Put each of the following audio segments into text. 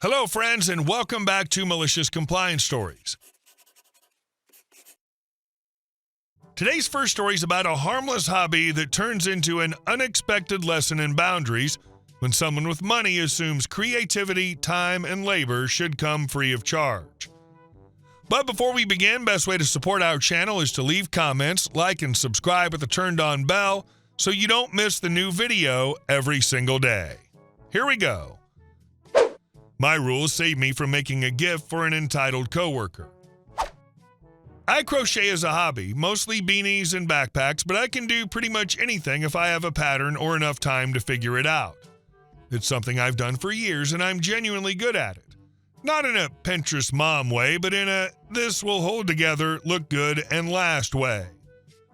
Hello, friends, and welcome back to Malicious Compliance Stories. Today's first story is about a harmless hobby that turns into an unexpected lesson in boundaries when someone with money assumes creativity, time, and labor should come free of charge. But before we begin, best way to support our channel is to leave comments, like, and subscribe with the turned-on bell so you don't miss the new video every single day. Here we go. My rules save me from making a gift for an entitled coworker. I crochet as a hobby, mostly beanies and backpacks, but I can do pretty much anything if I have a pattern or enough time to figure it out. It's something I've done for years, and I'm genuinely good at it. Not in a Pinterest mom way, but in a this will hold together, look good, and last way.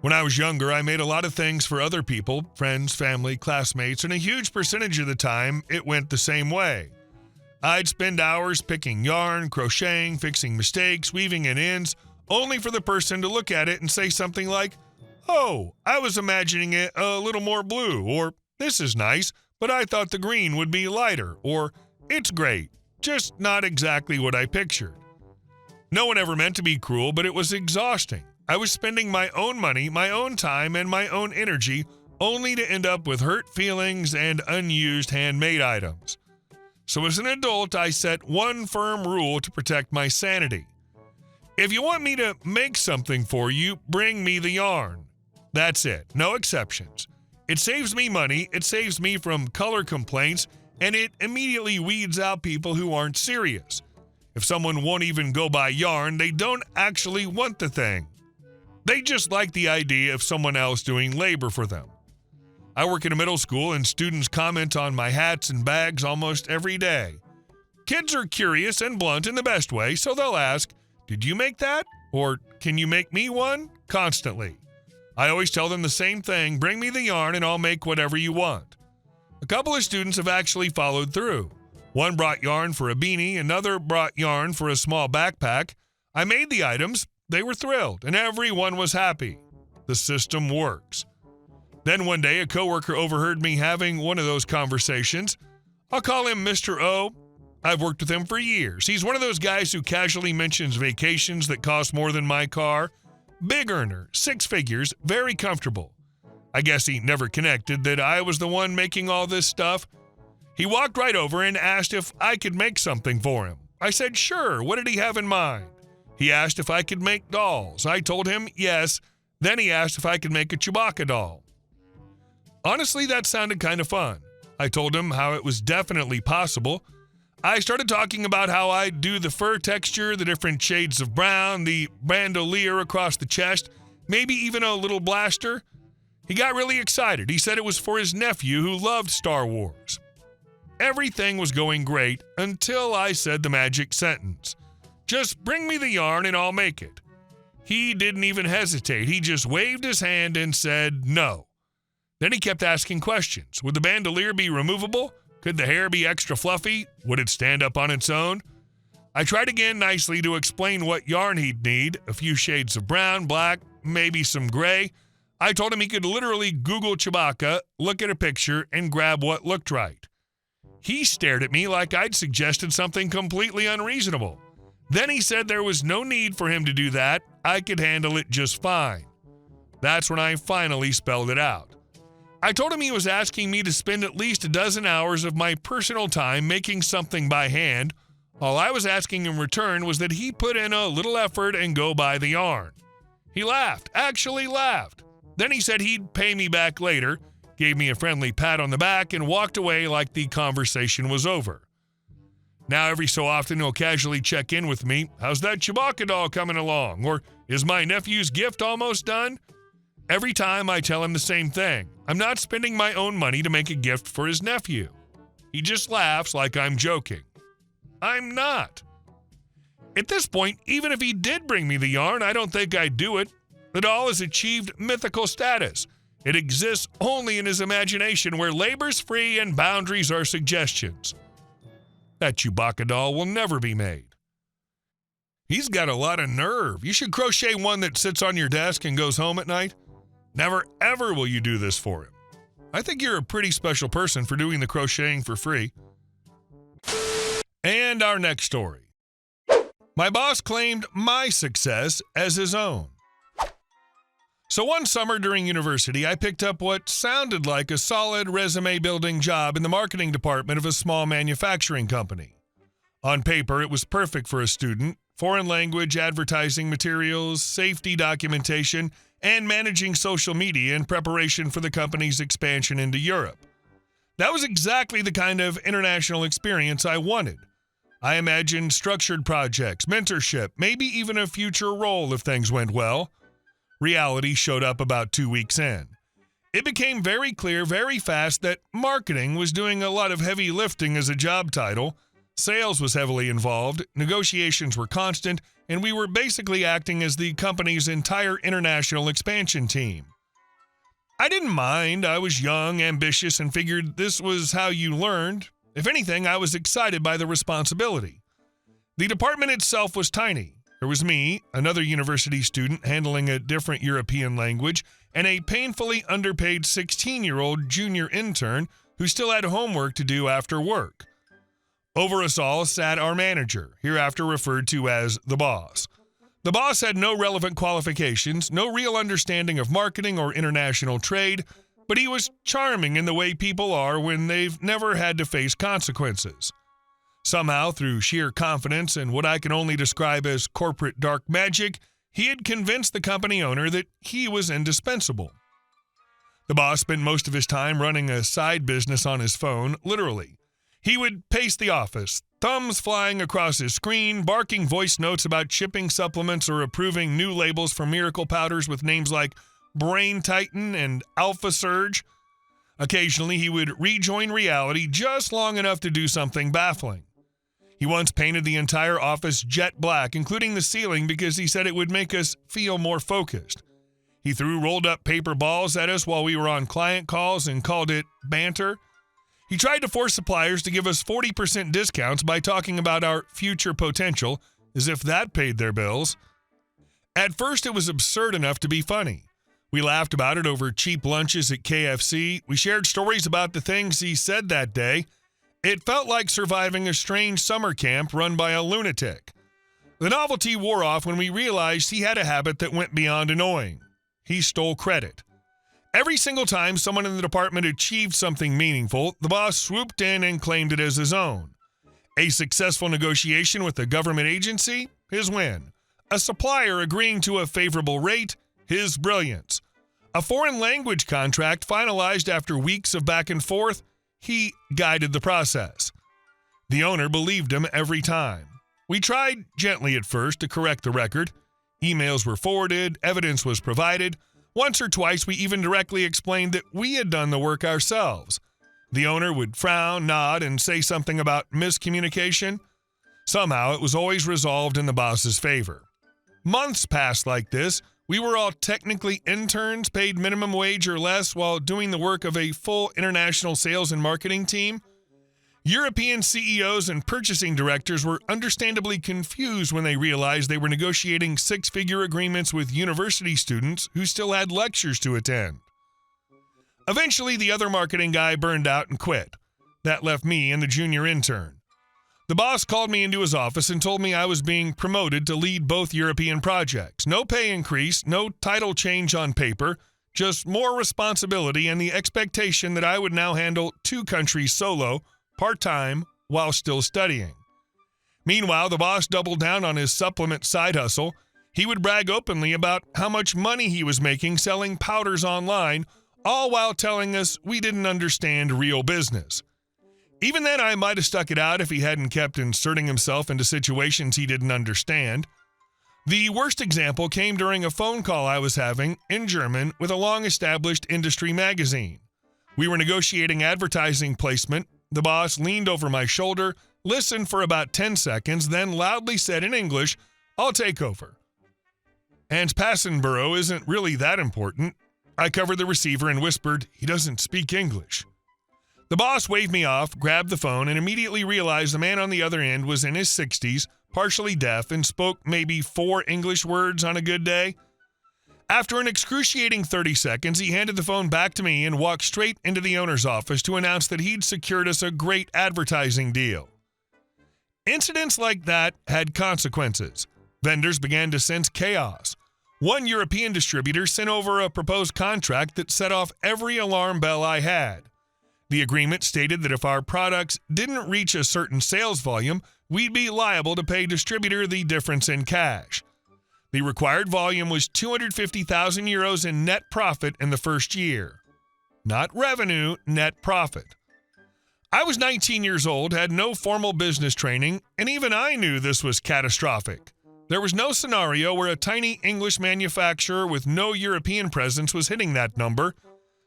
When I was younger, I made a lot of things for other people, friends, family, classmates, and a huge percentage of the time, it went the same way. I'd spend hours picking yarn, crocheting, fixing mistakes, weaving in ends, only for the person to look at it and say something like, "Oh, I was imagining it a little more blue," or "This is nice, but I thought the green would be lighter," or "It's great, just not exactly what I pictured." No one ever meant to be cruel, but it was exhausting. I was spending my own money, my own time, and my own energy, only to end up with hurt feelings and unused handmade items. So as an adult, I set one firm rule to protect my sanity. If you want me to make something for you, bring me the yarn. That's it, no exceptions. It saves me money, it saves me from color complaints, and it immediately weeds out people who aren't serious. If someone won't even go buy yarn, they don't actually want the thing. They just like the idea of someone else doing labor for them. I work in a middle school, and students comment on my hats and bags almost every day. Kids are curious and blunt in the best way, so they'll ask, "Did you make that?" or "Can you make me one?" constantly. I always tell them the same thing: bring me the yarn and I'll make whatever you want. A couple of students have actually followed through. One brought yarn for a beanie, another brought yarn for a small backpack. I made the items, they were thrilled, and everyone was happy. The system works. Then one day, a coworker overheard me having one of those conversations. I'll call him Mr. O. I've worked with him for years. He's one of those guys who casually mentions vacations that cost more than my car. Big earner, 6 figures, very comfortable. I guess he never connected that I was the one making all this stuff. He walked right over and asked if I could make something for him. I said, sure. What did he have in mind? He asked if I could make dolls. I told him yes. Then he asked if I could make a Chewbacca doll. Honestly, that sounded kind of fun. I told him how it was definitely possible. I started talking about how I'd do the fur texture, the different shades of brown, the bandolier across the chest, maybe even a little blaster. He got really excited. He said it was for his nephew who loved Star Wars. Everything was going great until I said the magic sentence. Just bring me the yarn and I'll make it. He didn't even hesitate. He just waved his hand and said no. Then he kept asking questions. Would the bandolier be removable? Could the hair be extra fluffy? Would it stand up on its own? I tried again nicely to explain what yarn he'd need, a few shades of brown, black, maybe some gray. I told him he could literally Google Chewbacca, look at a picture, and grab what looked right. He stared at me like I'd suggested something completely unreasonable. Then he said there was no need for him to do that. I could handle it just fine. That's when I finally spelled it out. I told him he was asking me to spend at least a dozen hours of my personal time making something by hand. All I was asking in return was that he put in a little effort and go buy the yarn. He laughed, actually laughed. Then he said he'd pay me back later, gave me a friendly pat on the back, and walked away like the conversation was over. Now every so often he'll casually check in with me. How's that Chewbacca doll coming along? Or is my nephew's gift almost done? Every time I tell him the same thing. I'm not spending my own money to make a gift for his nephew. He just laughs like I'm joking. I'm not. At this point, even if he did bring me the yarn, I don't think I'd do it. The doll has achieved mythical status. It exists only in his imagination, where labor's free and boundaries are suggestions. That Chewbacca doll will never be made. He's got a lot of nerve. You should crochet one that sits on your desk and goes home at night. Never, ever will you do this for him. I think you're a pretty special person for doing the crocheting for free. And our next story. My boss claimed my success as his own. So one summer during university, I picked up what sounded like a solid resume-building job in the marketing department of a small manufacturing company. On paper, it was perfect for a student: foreign language, advertising materials, safety documentation, and managing social media in preparation for the company's expansion into Europe. That was exactly the kind of international experience I wanted. I imagined structured projects, mentorship, maybe even a future role if things went well. Reality showed up about 2 weeks in. It became very clear very fast that marketing was doing a lot of heavy lifting as a job title. Sales was heavily involved, negotiations were constant, and we were basically acting as the company's entire international expansion team. I didn't mind. I was young, ambitious, and figured this was how you learned. If anything, I was excited by the responsibility. The department itself was tiny. There was me, another university student handling a different European language, and a painfully underpaid 16-year-old junior intern who still had homework to do after work. Over us all sat our manager, hereafter referred to as the boss. The boss had no relevant qualifications, no real understanding of marketing or international trade, but he was charming in the way people are when they've never had to face consequences. Somehow, through sheer confidence and what I can only describe as corporate dark magic, he had convinced the company owner that he was indispensable. The boss spent most of his time running a side business on his phone, literally. He would pace the office, thumbs flying across his screen, barking voice notes about shipping supplements or approving new labels for miracle powders with names like Brain Titan and Alpha Surge. Occasionally, he would rejoin reality just long enough to do something baffling. He once painted the entire office jet black, including the ceiling, because he said it would make us feel more focused. He threw rolled-up paper balls at us while we were on client calls and called it banter. He tried to force suppliers to give us 40% discounts by talking about our future potential, as if that paid their bills. At first, it was absurd enough to be funny. We laughed about it over cheap lunches at KFC. We shared stories about the things he said that day. It felt like surviving a strange summer camp run by a lunatic. The novelty wore off when we realized he had a habit that went beyond annoying. He stole credit. Every single time someone in the department achieved something meaningful, the boss swooped in and claimed it as his own. A successful negotiation with a government agency? His win. A supplier agreeing to a favorable rate? His brilliance. A foreign language contract finalized after weeks of back and forth? He guided the process. The owner believed him every time. We tried gently at first to correct the record. Emails were forwarded, evidence was provided. Once or twice we even directly explained that we had done the work ourselves. The owner would frown, nod, and say something about miscommunication. Somehow it was always resolved in the boss's favor. Months passed like this. We were all technically interns, paid minimum wage or less, while doing the work of a full international sales and marketing team. European CEOs and purchasing directors were understandably confused when they realized they were negotiating six-figure agreements with university students who still had lectures to attend. Eventually, the other marketing guy burned out and quit. That left me and the junior intern. The boss called me into his office and told me I was being promoted to lead both European projects. No pay increase, no title change on paper, just more responsibility and the expectation that I would now handle 2 countries solo, part-time, while still studying. Meanwhile, the boss doubled down on his supplement side hustle. He would brag openly about how much money he was making selling powders online, all while telling us we didn't understand real business. Even then, I might have stuck it out if he hadn't kept inserting himself into situations he didn't understand. The worst example came during a phone call I was having in German with a long-established industry magazine. We were negotiating advertising placement. The boss leaned over my shoulder, listened for about 10 seconds, then loudly said in English, "I'll take over." And Passenborough isn't really that important. I covered the receiver and whispered, "He doesn't speak English." The boss waved me off, grabbed the phone, and immediately realized the man on the other end was in his 60s, partially deaf, and spoke maybe 4 English words on a good day. After an excruciating 30 seconds, he handed the phone back to me and walked straight into the owner's office to announce that he'd secured us a great advertising deal. Incidents like that had consequences. Vendors began to sense chaos. One European distributor sent over a proposed contract that set off every alarm bell I had. The agreement stated that if our products didn't reach a certain sales volume, we'd be liable to pay distributor the difference in cash. The required volume was 250,000 euros in net profit in the first year. Not revenue, net profit. I was 19 years old, had no formal business training, and even I knew this was catastrophic. There was no scenario where a tiny English manufacturer with no European presence was hitting that number.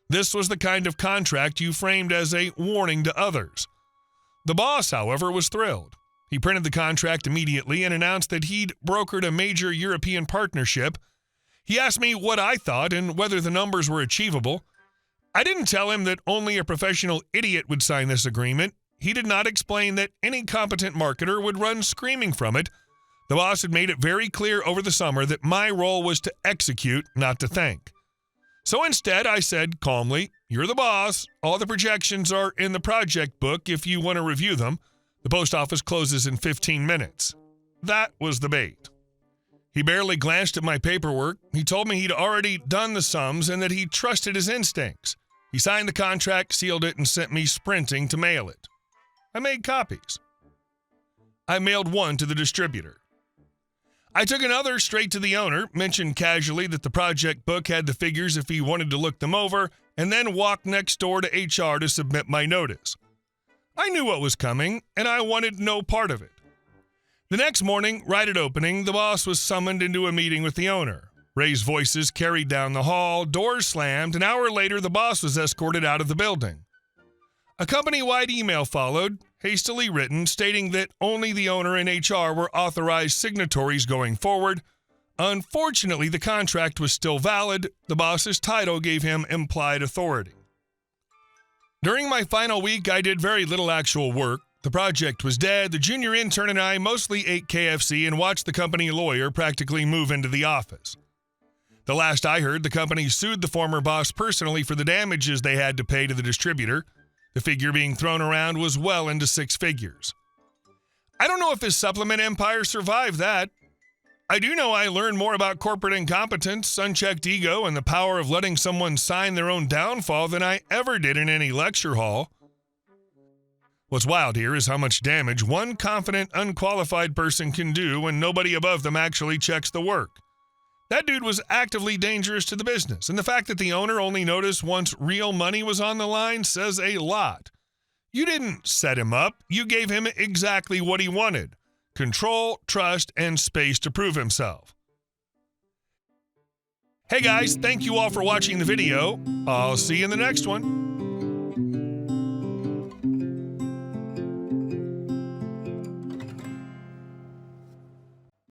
This was the kind of contract you framed as a warning to others. The boss, however, was thrilled. He printed the contract immediately and announced that he'd brokered a major European partnership. He asked me what I thought and whether the numbers were achievable. I didn't tell him that only a professional idiot would sign this agreement. He did not explain that any competent marketer would run screaming from it. The boss had made it very clear over the summer that my role was to execute, not to thank. So instead, I said calmly, "You're the boss. All the projections are in the project book if you want to review them. The post office closes in 15 minutes. That was the bait. He barely glanced at my paperwork. He told me he'd already done the sums and that he trusted his instincts. He signed the contract, sealed it, and sent me sprinting to mail it. I made copies. I mailed one to the distributor. I took another straight to the owner, mentioned casually that the project book had the figures if he wanted to look them over, and then walked next door to HR to submit my notice. I knew what was coming, and I wanted no part of it. The next morning, right at opening, the boss was summoned into a meeting with the owner. Raised voices carried down the hall, doors slammed. An hour later, the boss was escorted out of the building. A company-wide email followed, hastily written, stating that only the owner and HR were authorized signatories going forward. Unfortunately, the contract was still valid. The boss's title gave him implied authority. During my final week, I did very little actual work. The project was dead. The junior intern and I mostly ate KFC and watched the company lawyer practically move into the office. The last I heard, the company sued the former boss personally for the damages they had to pay to the distributor. The figure being thrown around was well into six figures. I don't know if his supplement empire survived that. I do know I learned more about corporate incompetence, unchecked ego, and the power of letting someone sign their own downfall than I ever did in any lecture hall. What's wild here is how much damage one confident, unqualified person can do when nobody above them actually checks the work. That dude was actively dangerous to the business, and the fact that the owner only noticed once real money was on the line says a lot. You didn't set him up, you gave him exactly what he wanted: control, trust, and space to prove himself. Hey guys, thank you all for watching the video. I'll see you in the next one.